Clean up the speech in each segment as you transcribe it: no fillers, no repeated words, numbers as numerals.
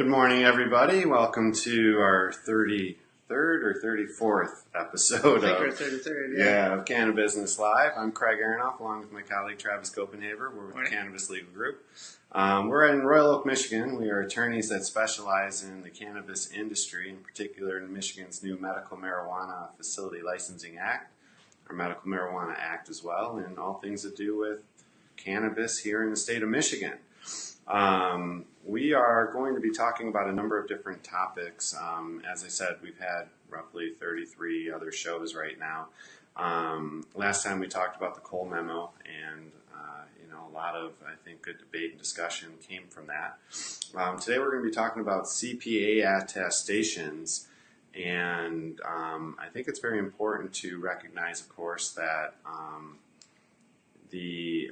Good morning, everybody. Welcome to our 33rd or 34th episode of Cannabis Live. I'm Craig Aronoff, along with my colleague Travis Copenhaver. We're with Cannabis Legal Group. We're in Royal Oak, Michigan. We are attorneys that specialize in the cannabis industry, in particular in Michigan's new Medical Marijuana Facility Licensing Act, our Medical Marijuana Act as well, and all things that do with cannabis here in the state of Michigan. We are going to be talking about a number of different topics. As I said, we've had roughly 33 other shows right now. Last time we talked about the Cole memo, and a lot of, I think, good debate and discussion came from that. Today we're going to be talking about CPA attestations, and I think it's very important to recognize, of course, that the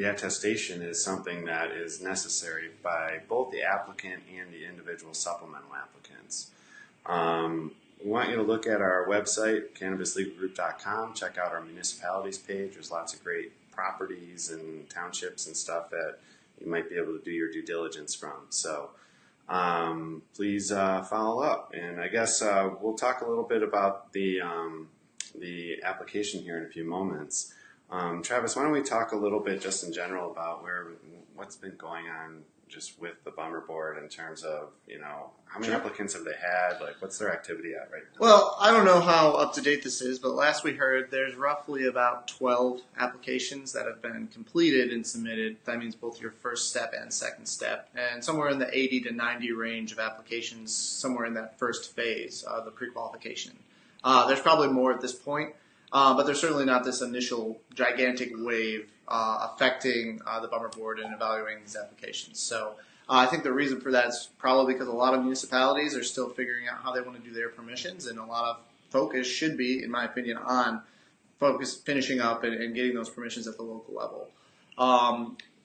attestation is something that is necessary by both the applicant and the individual supplemental applicants. We want you to look at our website, cannabis-legal-group.com. Check out our municipalities page. There's lots of great properties and townships and stuff that you might be able to do your due diligence from. So please follow up. And I guess we'll talk a little bit about the application here in a few moments. Travis, why don't we talk a little bit just in general about what's been going on just with the Bummer Board in terms of, how many applicants have they had? Like, what's their activity at right now? Well, I don't know how up to date this is, but last we heard there's roughly about 12 applications that have been completed and submitted. That means both your first step and second step, and somewhere in the 80 to 90 range of applications, somewhere in that first phase, the pre-qualification. There's probably more at this point. But there's certainly not this initial gigantic wave affecting the Bummer Board and evaluating these applications. So I think the reason for that is probably because a lot of municipalities are still figuring out how they want to do their permissions, and a lot of focus should be, in my opinion, on finishing up and getting those permissions at the local level.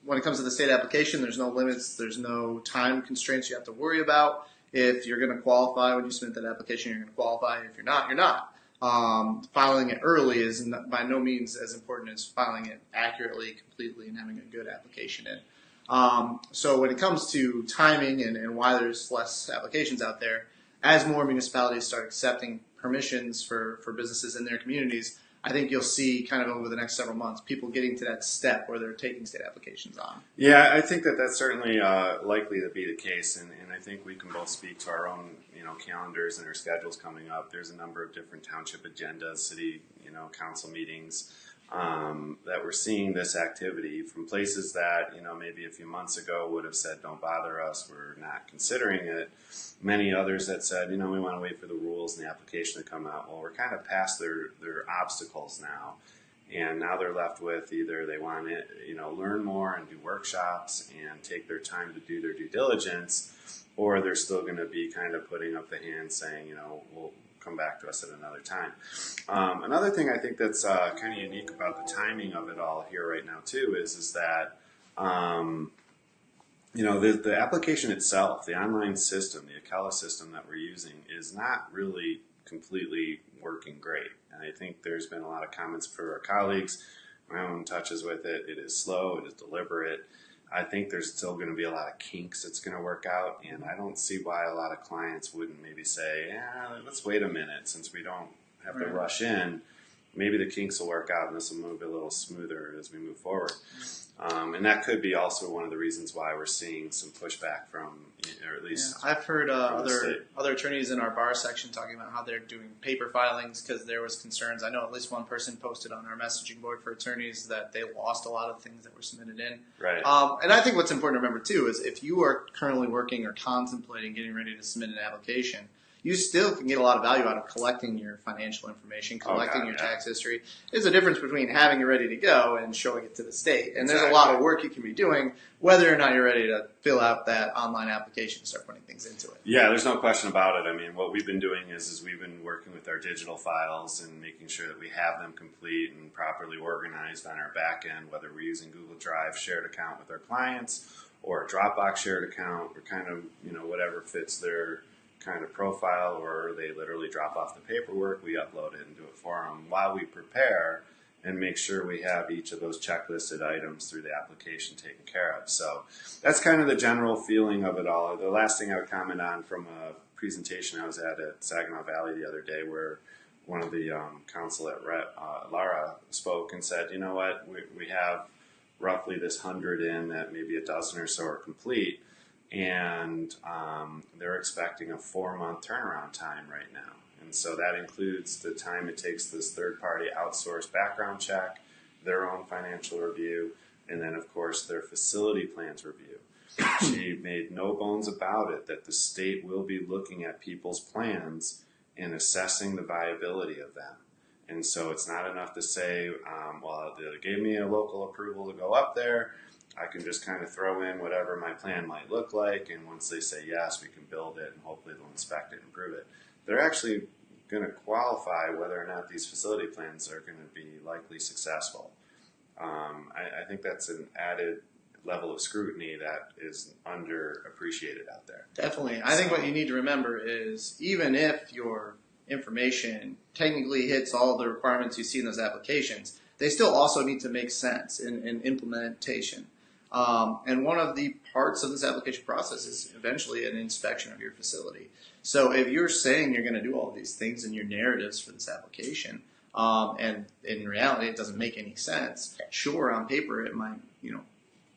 When it comes to the state application, there's no limits, there's no time constraints you have to worry about. If you're going to qualify when you submit that application, you're going to qualify. If you're not, you're not. Filing it early is by no means as important as filing it accurately, completely, and having a good application in. So when it comes to timing and why there's less applications out there, as more municipalities start accepting permissions for businesses in their communities, I think you'll see kind of over the next several months people getting to that step where they're taking state applications on. Yeah, I think that's certainly likely to be the case, and I think we can both speak to our own calendars and our schedules coming up. There's a number of different township agendas, city council meetings that we're seeing this activity from places that maybe a few months ago would have said don't bother us, we're not considering it. Many others that said we want to wait for the rules and the application to come out. Well, we're kind of past their obstacles now, and now they're left with either they want to learn more and do workshops and take their time to do their due diligence, or they're still going to be kind of putting up the hand saying we'll come back to us at another time. Another thing I think that's kind of unique about the timing of it all here right now too is that the application itself, the online system, the Acela system that we're using is not really completely working great. And I think there's been a lot of comments for our colleagues, my own touches with it. It is slow, it is deliberate. I think there's still going to be a lot of kinks that's going to work out, and I don't see why a lot of clients wouldn't maybe say, let's wait a minute since we don't have to rush in. Maybe the kinks will work out and this will move a little smoother as we move forward. And that could be also one of the reasons why we're seeing some pushback from, or at least I've heard other attorneys in our bar section talking about how they're doing paper filings because there was concerns. I know at least one person posted on our messaging board for attorneys that they lost a lot of things that were submitted in. Right. And I think what's important to remember too is if you are currently working or contemplating getting ready to submit an application, you still can get a lot of value out of collecting your financial information, collecting your tax history. There's a difference between having it ready to go and showing it to the state. And there's a lot of work you can be doing whether or not you're ready to fill out that online application and start putting things into it. Yeah, there's no question about it. I mean, what we've been doing is we've been working with our digital files and making sure that we have them complete and properly organized on our back end, whether we're using Google Drive shared account with our clients or a Dropbox shared account, or kind of, whatever fits their kind of profile, or they literally drop off the paperwork, we upload it and do it for them while we prepare and make sure we have each of those checklisted items through the application taken care of. So that's kind of the general feeling of it all. The last thing I would comment on from a presentation I was at Saginaw Valley the other day, where one of the counsel at Lara spoke and said, you know what, we have roughly this 100 in that maybe a dozen or so are complete, and they're expecting a 4-month turnaround time right now. And so that includes the time it takes this third-party outsourced background check, their own financial review, and then, of course, their facility plans review. She made no bones about it that the state will be looking at people's plans and assessing the viability of them. And so it's not enough to say, well, they gave me a local approval to go up there. I can just kind of throw in whatever my plan might look like, and once they say yes, we can build it, and hopefully they'll inspect it and approve it. They're actually going to qualify whether or not these facility plans are going to be likely successful. I think that's an added level of scrutiny that is underappreciated out there. Definitely. I think what you need to remember is even if your information technically hits all the requirements you see in those applications, they still also need to make sense in implementation. And one of the parts of this application process is eventually an inspection of your facility. So if you're saying you're going to do all of these things in your narratives for this application, and in reality it doesn't make any sense, sure, on paper it might,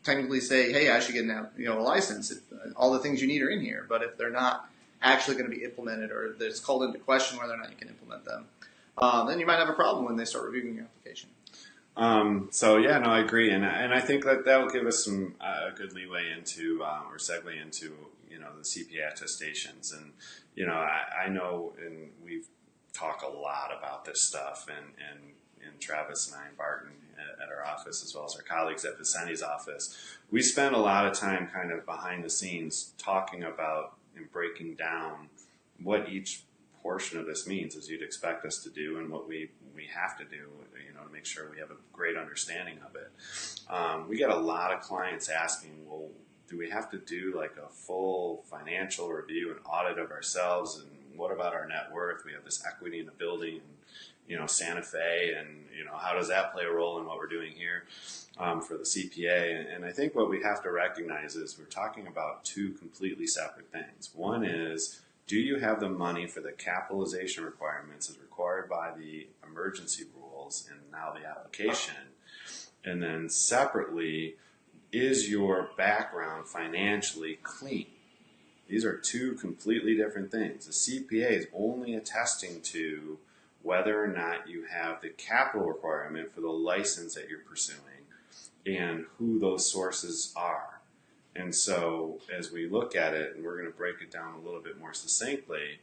technically say, hey, I should get a license. All the things you need are in here. But if they're not actually going to be implemented, or it's called into question whether or not you can implement them, then you might have a problem when they start reviewing your application. I agree, and I think that will give us some good leeway into or segue into the CPA attestations, and I know, and we've talked a lot about this stuff, and Travis and I and Barton at our office, as well as our colleagues at Vicente's office, we spend a lot of time kind of behind the scenes talking about and breaking down what each portion of this means, as you'd expect us to do, and what we have to do, to make sure we have a great understanding of it. We get a lot of clients asking, well, do we have to do like a full financial review and audit of ourselves, and what about our net worth? We have this equity in the building, Santa Fe, and how does that play a role in what we're doing here for the CPA? And I think what we have to recognize is we're talking about two completely separate things. One is, do you have the money for the capitalization requirements as required by the emergency rules and now the application? And then separately, is your background financially clean? These are two completely different things. The CPA is only attesting to whether or not you have the capital requirement for the license that you're pursuing and who those sources are. And so as we look at it, and we're going to break it down a little bit more succinctly,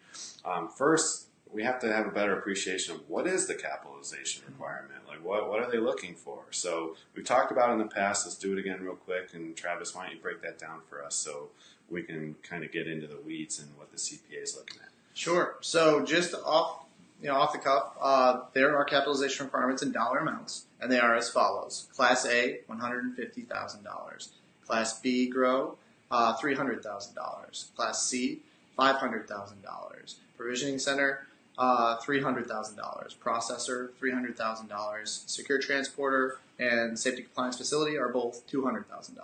first, we have to have a better appreciation of what is the capitalization requirement. Like, what are they looking for? So we've talked about it in the past. Let's do it again real quick. And Travis, why don't you break that down for us so we can kind of get into the weeds and what the CPA is looking at. Sure. So just off the cuff, there are capitalization requirements in dollar amounts, and they are as follows. Class A, $150,000. Class B grow, $300,000. Class C, $500,000. Provisioning center, $300,000. Processor, $300,000. Secure transporter and safety compliance facility are both $200,000.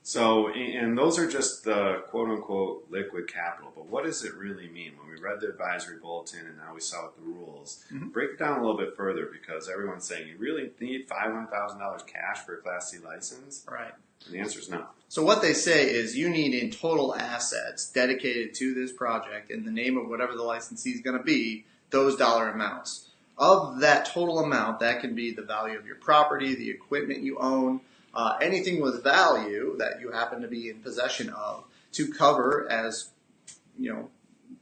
So, and those are just the quote-unquote liquid capital, but what does it really mean? When we read the advisory bulletin and now we saw the rules, break it down a little bit further, because everyone's saying you really need $500,000 cash for a Class C license? Right. And the answer is no. So what they say is you need in total assets dedicated to this project in the name of whatever the licensee is going to be, those dollar amounts. Of that total amount, that can be the value of your property, the equipment you own, anything with value that you happen to be in possession of, to cover as,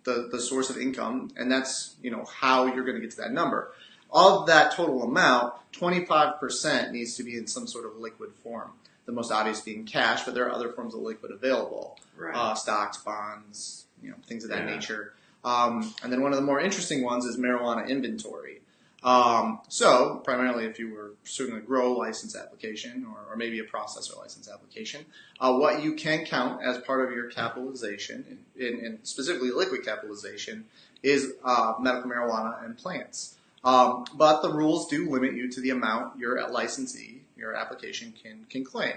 the source of income, and that's, how you're going to get to that number. Of that total amount, 25% needs to be in some sort of liquid form. The most obvious being cash, but there are other forms of liquid available. Right. Stocks, bonds, things of that nature. And then one of the more interesting ones is marijuana inventory. So primarily if you were pursuing a grow license application or maybe a processor license application, what you can count as part of your capitalization, and specifically liquid capitalization, is medical marijuana and plants. But the rules do limit you to the amount your licensee, your application can claim.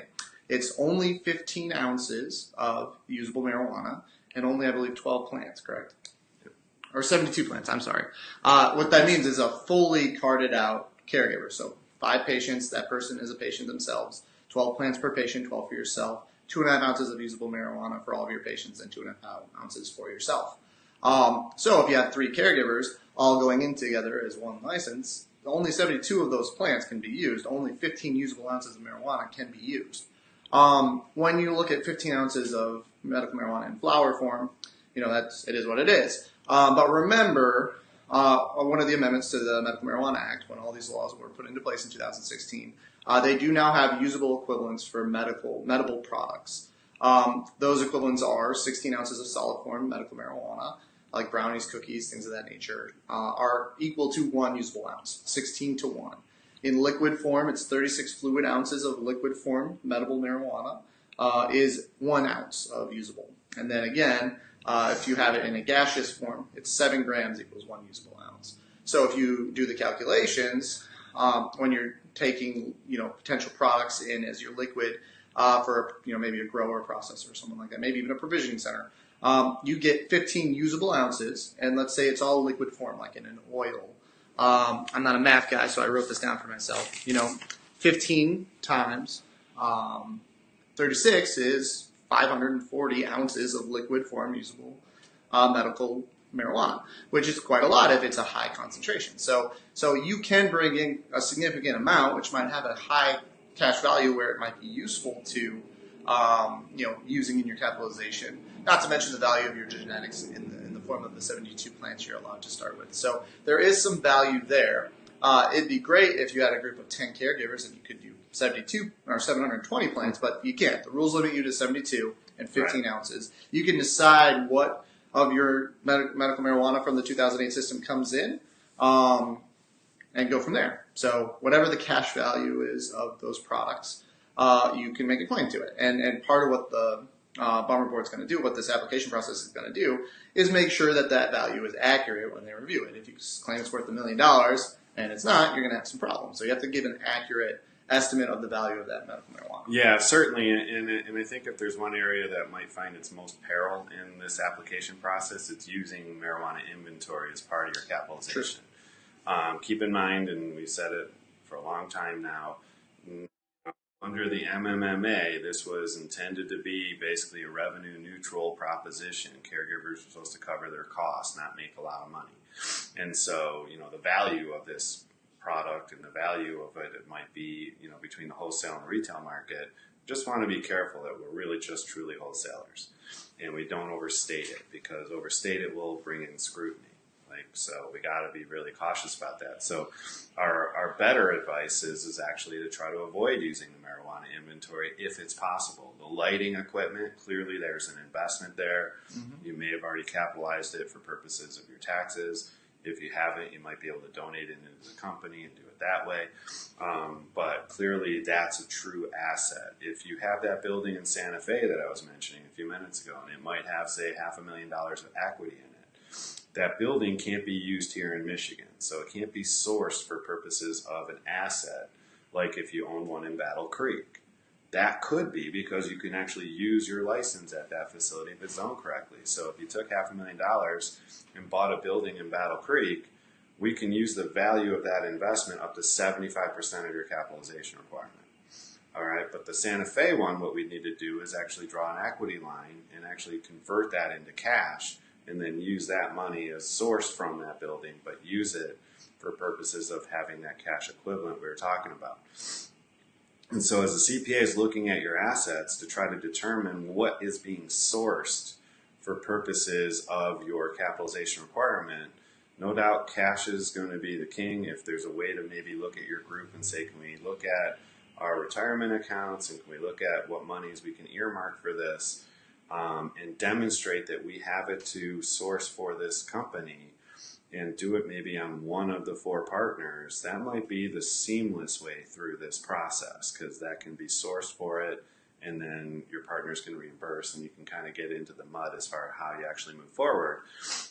It's only 15 ounces of usable marijuana and only, I believe, 12 plants, correct? Or 72 plants, I'm sorry. What that means is a fully carted out caregiver. So 5 patients, that person is a patient themselves, 12 plants per patient, 12 for yourself, 2.5 ounces of usable marijuana for all of your patients, and 2.5 ounces for yourself. So if you have 3 caregivers all going in together as one license, only 72 of those plants can be used. Only 15 usable ounces of marijuana can be used. When you look at 15 ounces of medical marijuana in flower form, it is what it is. But remember, one of the amendments to the Medical Marijuana Act, when all these laws were put into place in 2016, they do now have usable equivalents for medical products. Those equivalents are 16 ounces of solid form medical marijuana, like brownies, cookies, things of that nature, are equal to 1 usable ounce, 16 to 1. In liquid form, it's 36 fluid ounces of liquid form medical marijuana is 1 ounce of usable. And then again, if you have it in a gaseous form, it's 7 grams equals 1 usable ounce. So if you do the calculations, when you're taking potential products in as your liquid for maybe a grower, processor, or someone like that, maybe even a provisioning center, you get 15 usable ounces, and let's say it's all liquid form, like in an oil. I'm not a math guy, so I wrote this down for myself. 15 times 36 is 540 ounces of liquid form usable medical marijuana, which is quite a lot if it's a high concentration. So you can bring in a significant amount, which might have a high cash value where it might be useful to using in your capitalization, not to mention the value of your genetics in the form of the 72 plants you're allowed to start with. So there is some value there. It'd be great if you had a group of 10 caregivers and you could do 72 or 720 plants, but you can't. The rules limit you to 72 and 15 ounces. You can decide what of your medical marijuana from the 2008 system comes in and go from there. So whatever the cash value is of those products, you can make a claim to it. And part of what the Bummer Board is going to do, what this application process is going to do, is make sure that that value is accurate when they review it. If you claim it's worth $1 million and it's not, you're going to have some problems. So you have to give an accurate estimate of the value of that medical marijuana. Yeah, certainly. And I think if there's one area that might find its most peril in this application process, it's using marijuana inventory as part of your capitalization. Keep in mind, and we've said it for a long time now, under the MMMA, this was intended to be basically a revenue neutral proposition. Caregivers are supposed to cover their costs, not make a lot of money. And so, the value of this product and the value of it might be, between the wholesale and the retail market. Just want to be careful that we're really just truly wholesalers and we don't overstate it, because overstate it will bring in scrutiny. So we got to be really cautious about that. So our better advice is actually to try to avoid using the marijuana inventory if it's possible. The lighting equipment, clearly there's an investment there. Mm-hmm. You may have already capitalized it for purposes of your taxes. If you haven't, you might be able to donate it into the company and do it that way. But clearly that's a true asset. If you have that building in Santa Fe that I was mentioning a few minutes ago, and it might have, say, $500,000 of equity in it, that building can't be used here in Michigan. So it can't be sourced for purposes of an asset, like if you own one in Battle Creek. That could be, because you can actually use your license at that facility if it's zoned correctly. So if you took $500,000 and bought a building in Battle Creek, we can use the value of that investment up to 75% of your capitalization requirement. All right, but the Santa Fe one, what we need to do is actually draw an equity line and actually convert that into cash, and then use that money as sourced from that building, but use it for purposes of having that cash equivalent we were talking about. And so as the CPA is looking at your assets to try to determine what is being sourced for purposes of your capitalization requirement, no doubt cash is going to be the king. If there's a way to maybe look at your group and say, can we look at our retirement accounts and can we look at what monies we can earmark for this, and demonstrate that we have it to source for this company and do it maybe on one of the 4 partners, that might be the seamless way through this process, because that can be sourced for it and then your partners can reimburse, and you can kind of get into the mud as far as how you actually move forward.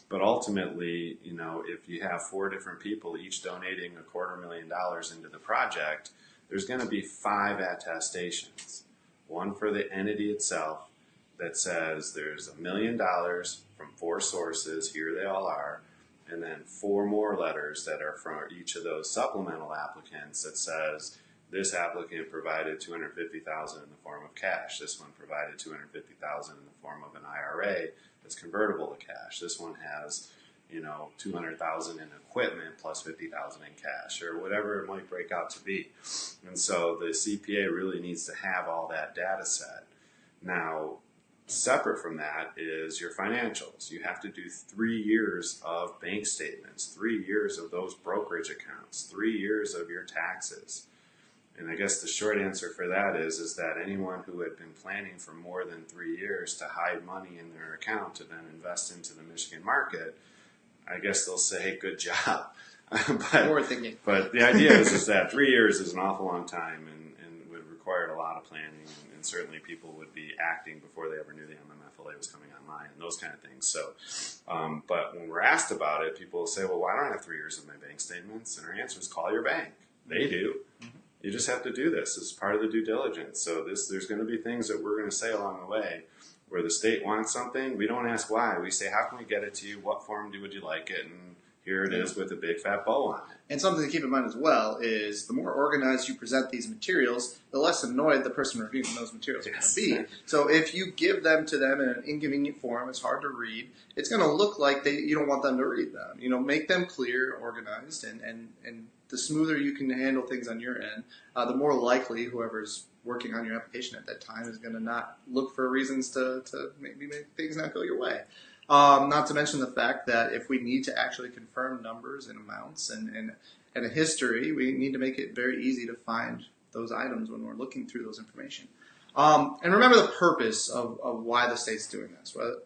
But ultimately, if you have 4 different people each donating $250,000 into the project, there's going to be 5 attestations. One for the entity itself that says there's $1 million from 4 sources, here they all are, and then 4 more letters that are from each of those supplemental applicants that says this applicant provided $250,000 in the form of cash. This one provided $250,000 in the form of an IRA that's convertible to cash. This one has, $200,000 in equipment plus $50,000 in cash, or whatever it might break out to be. And so the CPA really needs to have all that data set. Now, separate from that is your financials. You have to do 3 years of bank statements, 3 years of those brokerage accounts, 3 years of your taxes. And I guess the short answer for that is that anyone who had been planning for more than 3 years to hide money in their account to then invest into the Michigan market, I guess they'll say, good job. Forward thinking. But the idea is that 3 years is an awful long time and would require a lot of planning. And certainly people would be acting before they ever knew the MMFLA was coming online and those kind of things. So, but when we're asked about it, people will say, well, why don't I have 3 years of my bank statements? And our answer is call your bank. They do. Mm-hmm. You just have to do this as part of the due diligence. So there's going to be things that we're going to say along the way where the state wants something. We don't ask why. We say, how can we get it to you? What form would you like it? And here it is with a big fat bow on it. And something to keep in mind as well is the more organized you present these materials, the less annoyed the person reviewing those materials is going to be. So if you give them to them in an inconvenient form, it's hard to read, it's going to look like you don't want them to read them. Make them clear, organized, and the smoother you can handle things on your end, the more likely whoever's working on your application at that time is going to not look for reasons to maybe make things not go your way. Not to mention the fact that if we need to actually confirm numbers and amounts and a history, we need to make it very easy to find those items when we're looking through those information. And remember the purpose of why the state's doing this. Well,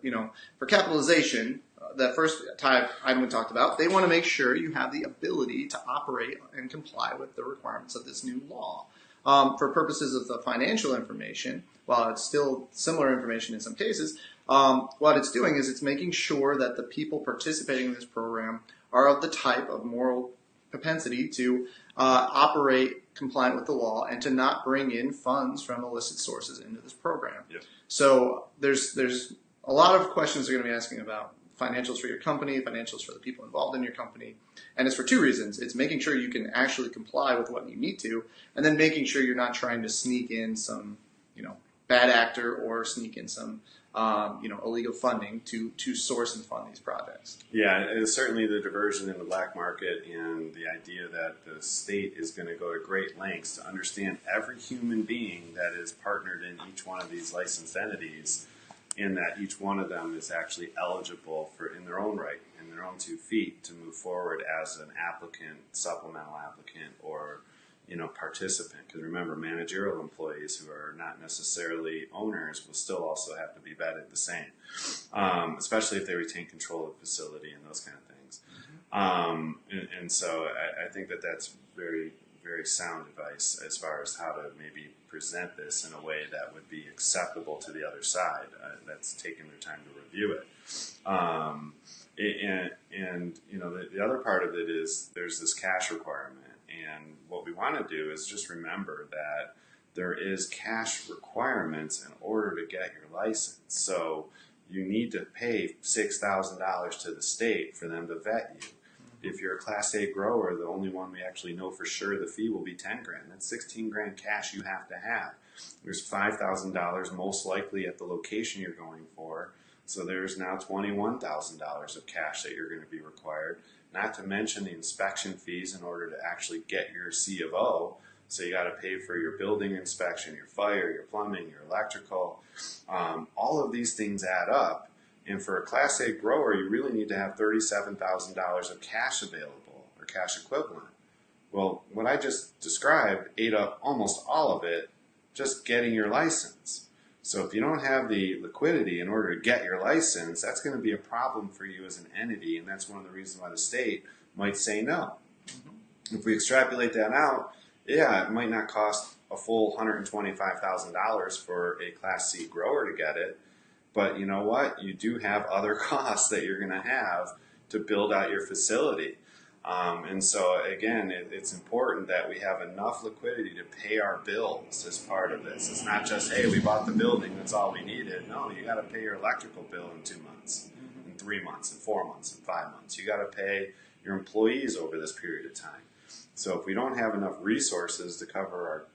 for capitalization, that first type item we talked about, they want to make sure you have the ability to operate and comply with the requirements of this new law. For purposes of the financial information, while it's still similar information in some cases, what it's doing is it's making sure that the people participating in this program are of the type of moral propensity to operate compliant with the law and to not bring in funds from illicit sources into this program. Yep. So there's a lot of questions they're going to be asking about financials for your company, financials for the people involved in your company. And it's for 2 reasons. It's making sure you can actually comply with what you need to, and then making sure you're not trying to sneak in some, bad actor or sneak in some, illegal funding to source and fund these projects. Yeah, and certainly the diversion in the black market and the idea that the state is going to go to great lengths to understand every human being that is partnered in each one of these licensed entities, in that each one of them is actually eligible for, in their own right, in their own 2 feet, to move forward as an applicant, supplemental applicant, or participant. Because remember, managerial employees who are not necessarily owners will still also have to be vetted the same, especially if they retain control of the facility and those kind of things. And so I think that that's very, very sound advice as far as how to maybe present this in a way that would be acceptable to the other side that's taken their time to review it. And the other part of it is there's this cash requirement. And what we want to do is just remember that there is cash requirements in order to get your license. So you need to pay $6,000 to the state for them to vet you. If you're a Class A grower, the only one we actually know for sure the fee will be $10,000. That's $16,000 cash you have to have. There's $5,000 most likely at the location you're going for. So there's now $21,000 of cash that you're going to be required. Not to mention the inspection fees in order to actually get your C of O. So you got to pay for your building inspection, your fire, your plumbing, your electrical. All of these things add up. And for a Class A grower, you really need to have $37,000 of cash available, or cash equivalent. Well, what I just described ate up almost all of it just getting your license. So if you don't have the liquidity in order to get your license, that's going to be a problem for you as an entity, and that's one of the reasons why the state might say no. Mm-hmm. If we extrapolate that out, yeah, it might not cost a full $125,000 for a Class C grower to get it. But you know what? You do have other costs that you're going to have to build out your facility. And so, again, it's important that we have enough liquidity to pay our bills as part of this. It's not just, hey, we bought the building, that's all we needed. No, you got to pay your electrical bill in 2 months, in 3 months, in 4 months, in 5 months. You got to pay your employees over this period of time. So if we don't have enough resources to cover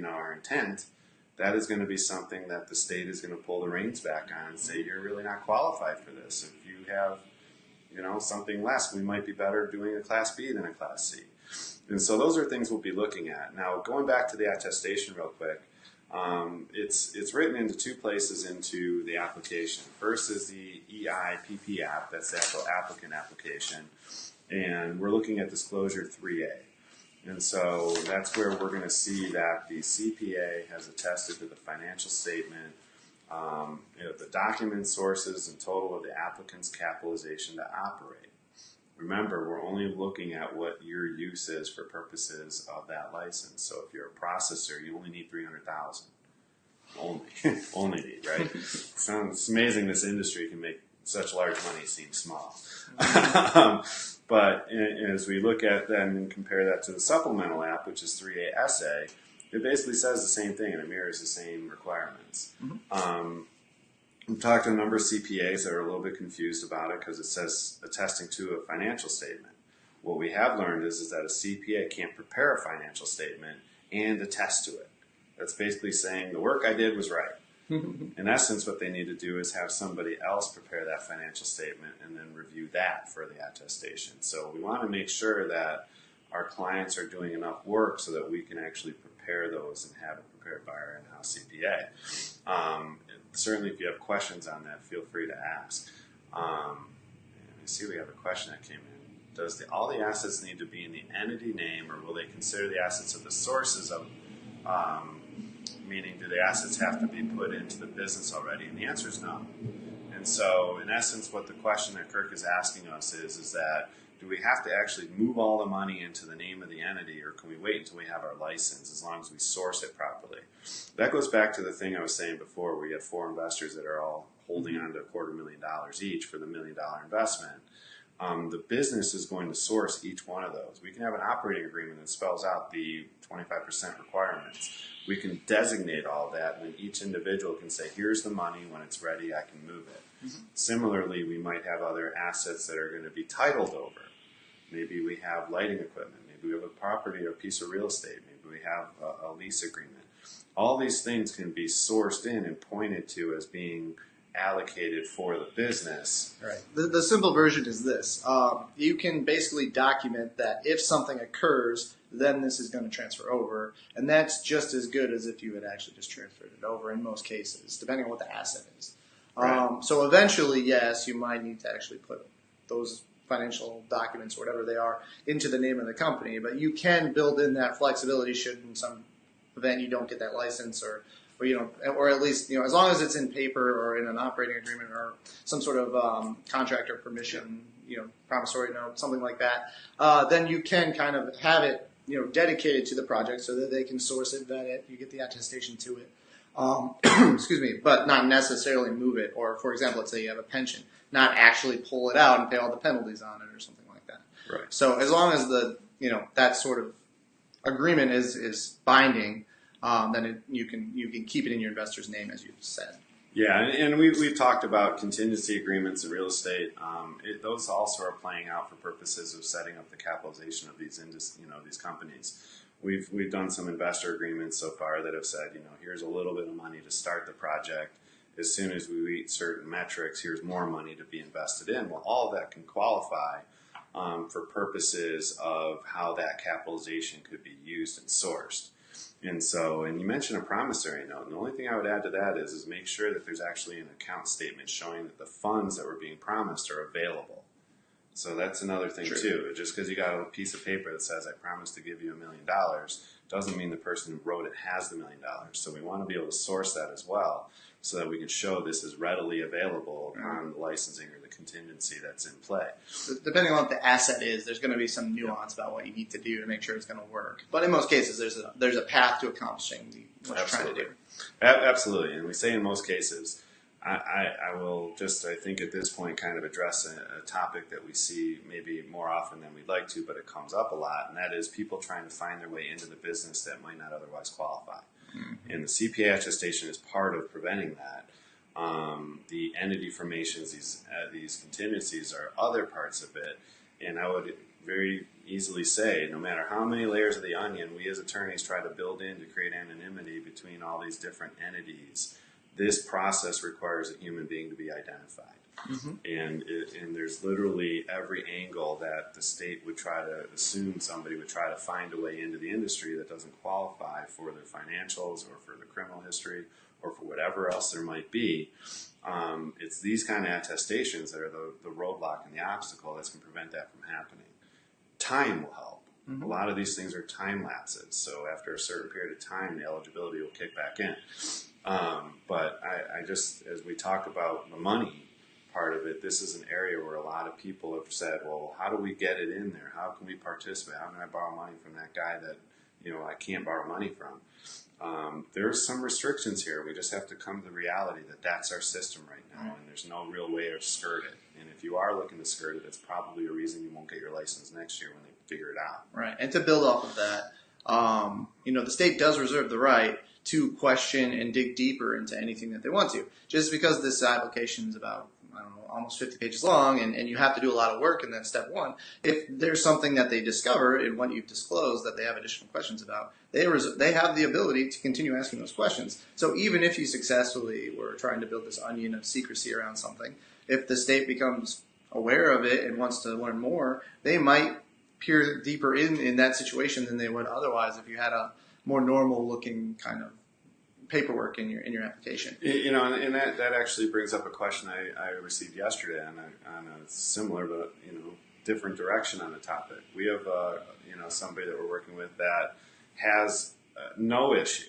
our intent, that is going to be something that the state is going to pull the reins back on and say, you're really not qualified for this. If you have something less, we might be better doing a Class B than a Class C. And so those are things we'll be looking at. Now, going back to the attestation real quick, it's written into 2 places into the application. First is the EIPP app, that's the actual applicant application, and we're looking at disclosure 3A. And so that's where we're going to see that the CPA has attested to the financial statement, the document sources and total of the applicant's capitalization to operate. Remember, we're only looking at what your use is for purposes of that license. So if you're a processor, you only need $300,000. Only need, right? Sounds amazing this industry can make such large money seem small. But as we look at that and compare that to the supplemental app, which is 3A SA, it basically says the same thing and it mirrors the same requirements. We've talked to a number of CPAs that are a little bit confused about it because it says attesting to a financial statement. What we have learned is that a CPA can't prepare a financial statement and attest to it. That's basically saying the work I did was right. In essence, what they need to do is have somebody else prepare that financial statement and then review that for the attestation. So we want to make sure that our clients are doing enough work so that we can actually prepare those and have it prepared by our in-house CPA. Certainly, if you have questions on that, feel free to ask. I see we have a question that came in. Does all the assets need to be in the entity name, or will they consider the assets of the sources of, meaning do the assets have to be put into the business already? And the answer is no. And so, in essence, what the question that Kirk is asking us is that do we have to actually move all the money into the name of the entity, or can we wait until we have our license as long as we source it properly? That goes back to the thing I was saying before, where you have 4 investors that are all holding on to $250,000 each for the $1 million investment. The business is going to source each one of those. We can have an operating agreement that spells out the 25% requirements. We can designate all that, and then each individual can say, here's the money, when it's ready, I can move it. Similarly, we might have other assets that are going to be titled over. Maybe we have lighting equipment. Maybe we have a property or a piece of real estate. Maybe we have a lease agreement. All these things can be sourced in and pointed to as being allocated for the business. Right. The simple version is this. You can basically document that if something occurs, then this is going to transfer over. And that's just as good as if you had actually just transferred it over in most cases, depending on what the asset is. Right. So eventually, yes, you might need to actually put those financial documents or whatever they are into the name of the company, but you can build in that flexibility should in some event you don't get that license or at least, as long as it's in paper or in an operating agreement or some sort of contract or permission, promissory note, something like that, then you can kind of have it, dedicated to the project so that they can source it, vet it, you get the attestation to it. Excuse me, but not necessarily move it. Or, for example, let's say you have a pension, not actually pull it out and pay all the penalties on it or something like that. Right. So as long as that sort of agreement is binding, then you can keep it in your investor's name, as you said. Yeah, and we've talked about contingency agreements in real estate. Those also are playing out for purposes of setting up the capitalization of these companies. We've done some investor agreements so far that have said, here's a little bit of money to start the project. As soon as we meet certain metrics, here's more money to be invested in. Well, all of that can qualify for purposes of how that capitalization could be used and sourced. And you mentioned a promissory note. And the only thing I would add to that is make sure that there's actually an account statement showing that the funds that were being promised are available. So that's another thing too. Just because you got a piece of paper that says I promise to give you $1 million doesn't mean the person who wrote it has the $1 million. So we want to be able to source that as well, so that we can show this is readily available on the licensing or the contingency that's in play. So depending on what the asset is, there's going to be some nuance about what you need to do to make sure it's going to work. But in most cases, there's a path to accomplishing what you're trying to do. Absolutely. And we say in most cases, I will just, I think at this point, kind of address a topic that we see maybe more often than we'd like to, but it comes up a lot, and that is people trying to find their way into the business that might not otherwise qualify. Mm-hmm. And the CPA attestation is part of preventing that. The entity formations, these contingencies are other parts of it, and I would very easily say, no matter how many layers of the onion we as attorneys try to build in to create anonymity between all these different entities, this process requires a human being to be identified. Mm-hmm. And there's literally every angle that the state would try to assume somebody would try to find a way into the industry that doesn't qualify for their financials or for the criminal history or for whatever else there might be. It's these kind of attestations that are the roadblock and the obstacle that's going to prevent that from happening. Time will help. Mm-hmm. A lot of these things are time lapses, so after a certain period of time, the eligibility will kick back in. But I just, as we talk about the money part of it, this is an area where a lot of people have said, well, how do we get it in there? How can we participate? How can I borrow money from that guy that, I can't borrow money from? There's some restrictions here. We just have to come to the reality that that's our system right now, and there's no real way to skirt it. And if you are looking to skirt it, it's probably a reason you won't get your license next year when they figure it out. Right. And to build off of that, the state does reserve the right to question and dig deeper into anything that they want to. Just because this application is about, almost 50 pages long, and you have to do a lot of work in that step one, if there's something that they discover in what you've disclosed that they have additional questions about, they have the ability to continue asking those questions. So even if you successfully were trying to build this onion of secrecy around something, if the state becomes aware of it and wants to learn more, they might peer deeper in that situation than they would otherwise if you had a more normal looking kind of paperwork in your application. And that actually brings up a question I received yesterday on a similar but different direction on the topic. We have somebody that we're working with that has no issue,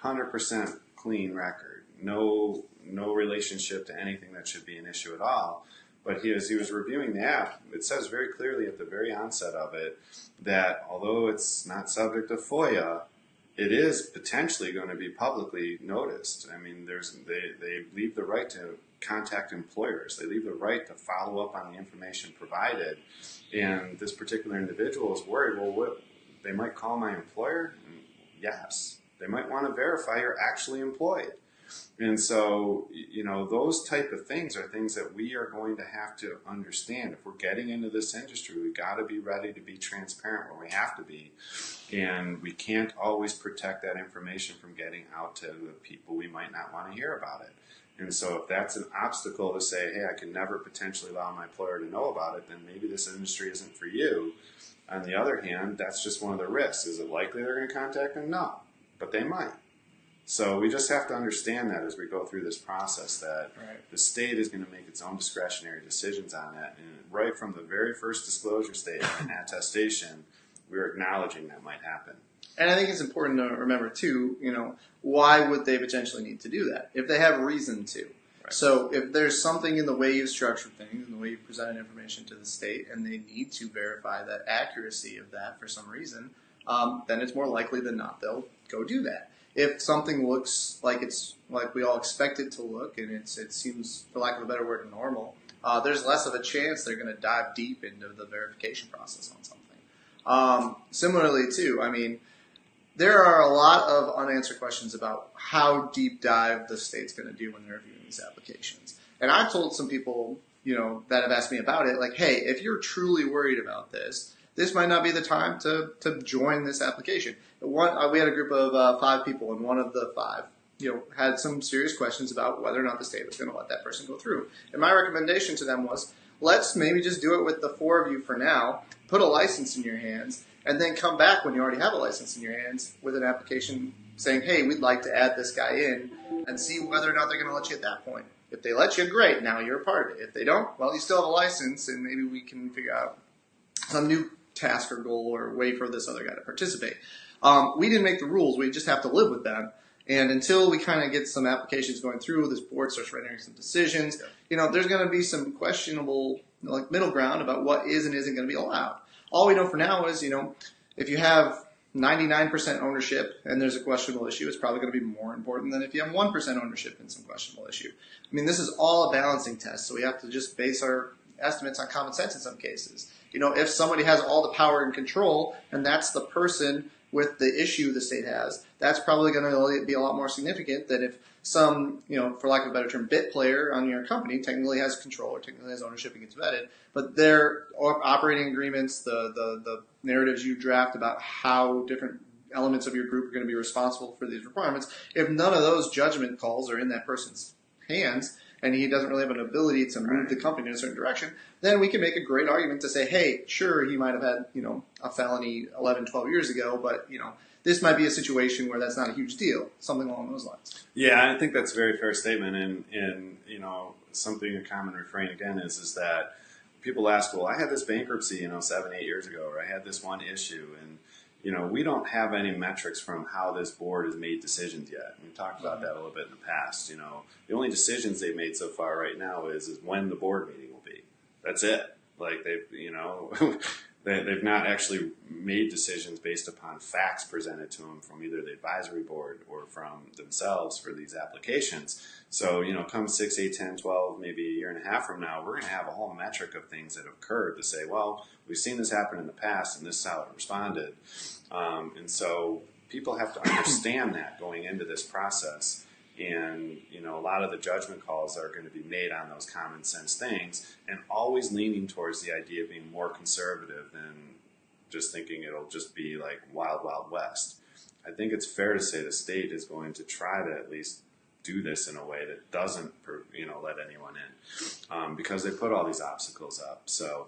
100% clean record, no relationship to anything that should be an issue at all. But as he was reviewing the app, it says very clearly at the very onset of it that although it's not subject to FOIA, it is potentially going to be publicly noticed. I mean, they leave the right to contact employers. They leave the right to follow up on the information provided. And this particular individual is worried, well, they might call my employer? Yes. They might want to verify you're actually employed. And so, those type of things are things that we are going to have to understand. If we're getting into this industry, we've got to be ready to be transparent where we have to be. And we can't always protect that information from getting out to the people we might not want to hear about it. And so if that's an obstacle to say, hey, I can never potentially allow my employer to know about it, then maybe this industry isn't for you. On the other hand, that's just one of the risks. Is it likely they're going to contact them? No, but they might. So we just have to understand that as we go through this process, that the state is going to make its own discretionary decisions on that. And right from the very first disclosure statement and attestation, we're acknowledging that might happen. And I think it's important to remember, too, why would they potentially need to do that? If they have reason to. Right. So if there's something in the way you've structured things, in the way you've presented information to the state, and they need to verify the accuracy of that for some reason, then it's more likely than not they'll go do that. If something looks like it's like we all expect it to look, and it seems, for lack of a better word, normal, there's less of a chance they're going to dive deep into the verification process on something. Similarly, too, there are a lot of unanswered questions about how deep dive the state's going to do when they're reviewing these applications. And I've told some people, that have asked me about it, like, hey, if you're truly worried about this might not be the time to join this application. We had a group of 5 people, and one of the 5, had some serious questions about whether or not the state was going to let that person go through. And my recommendation to them was, let's maybe just do it with the 4 of you for now, put a license in your hands, and then come back when you already have a license in your hands with an application saying, hey, we'd like to add this guy in, and see whether or not they're going to let you at that point. If they let you, great, now you're a part of it. If they don't, well, you still have a license, and maybe we can figure out some new task or goal or way for this other guy to participate. We didn't make the rules. We just have to live with them. And until we kind of get some applications going through, this board starts rendering some decisions, there's going to be some questionable middle ground about what is and isn't going to be allowed. All we know for now is, if you have 99% ownership and there's a questionable issue, it's probably going to be more important than if you have 1% ownership and some questionable issue. I mean, this is all a balancing test, so we have to just base our estimates on common sense in some cases. If somebody has all the power and control and that's the person with the issue the state has, that's probably going to be a lot more significant than if some, for lack of a better term, bit player on your company technically has control or technically has ownership and gets vetted, but their operating agreements, the narratives you draft about how different elements of your group are going to be responsible for these requirements, if none of those judgment calls are in that person's hands and he doesn't really have an ability to move the company in a certain direction, then we can make a great argument to say, hey, sure, he might have had, a felony 11, 12 years ago, but, this might be a situation where that's not a huge deal, something along those lines. Yeah, I think that's a very fair statement. And something a common refrain again is that people ask, well, I had this bankruptcy, 7, 8 years ago, or I had this one issue. And, we don't have any metrics from how this board has made decisions yet. We talked about that a little bit in the past. The only decisions they've made so far right now is when the board meeting will be. That's it. Like they've not actually made decisions based upon facts presented to them from either the advisory board or from themselves for these applications. So, come 6, 8, 10, 12, maybe a year and a half from now, we're going to have a whole metric of things that have occurred to say, well, we've seen this happen in the past and this is how it responded. And so people have to understand that going into this process. And, a lot of the judgment calls are going to be made on those common sense things and always leaning towards the idea of being more conservative than just thinking it'll just be like wild, wild west. I think it's fair to say the state is going to try to at least do this in a way that doesn't, let anyone in because they put all these obstacles up. So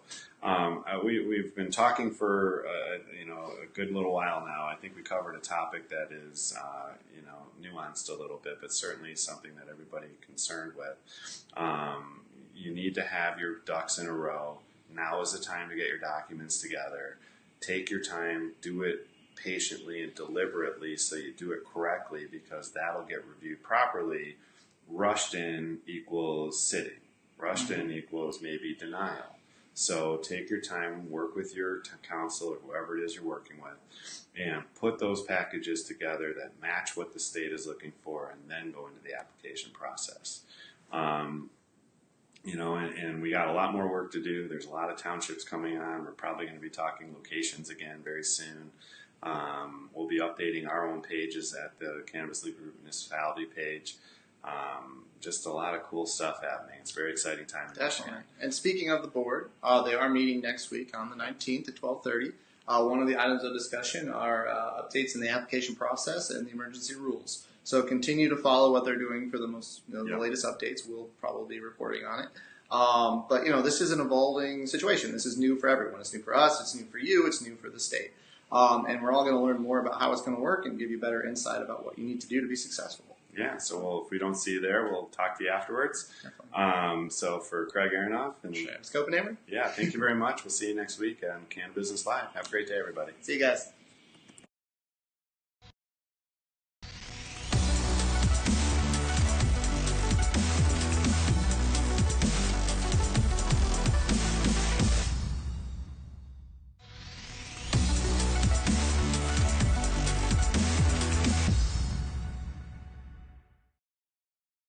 we've been talking for, a good little while now. I think we covered a topic that is, nuanced a little bit, but certainly something that everybody concerned with. You need to have your ducks in a row. Now is the time to get your documents together. Take your time, do it patiently and deliberately so you do it correctly because that'll get reviewed properly. Rushed in equals sitting. Rushed in equals maybe denial. So take your time, work with your counsel or whoever it is you're working with, and put those packages together that match what the state is looking for and then go into the application process. And we got a lot more work to do. There's a lot of townships coming on. We're probably going to be talking locations again very soon. We'll be updating our own pages at the Cannabis Legal Group municipality page. Just a lot of cool stuff happening. It's a very exciting time. Definitely. And speaking of the board, they are meeting next week on the 19th at 12:30. One of the items of discussion are updates in the application process and the emergency rules. So continue to follow what they're doing for the the latest updates. We'll probably be reporting on it. But this is an evolving situation. This is new for everyone. It's new for us. It's new for you. It's new for the state. And we're all going to learn more about how it's going to work and give you better insight about what you need to do to be successful. Yeah, so if we don't see you there, we'll talk to you afterwards. So for Craig Aronoff and Travis Copenhaver. Yeah, thank you very much. We'll see you next week on Cannabis Live. Have a great day, everybody. See you guys.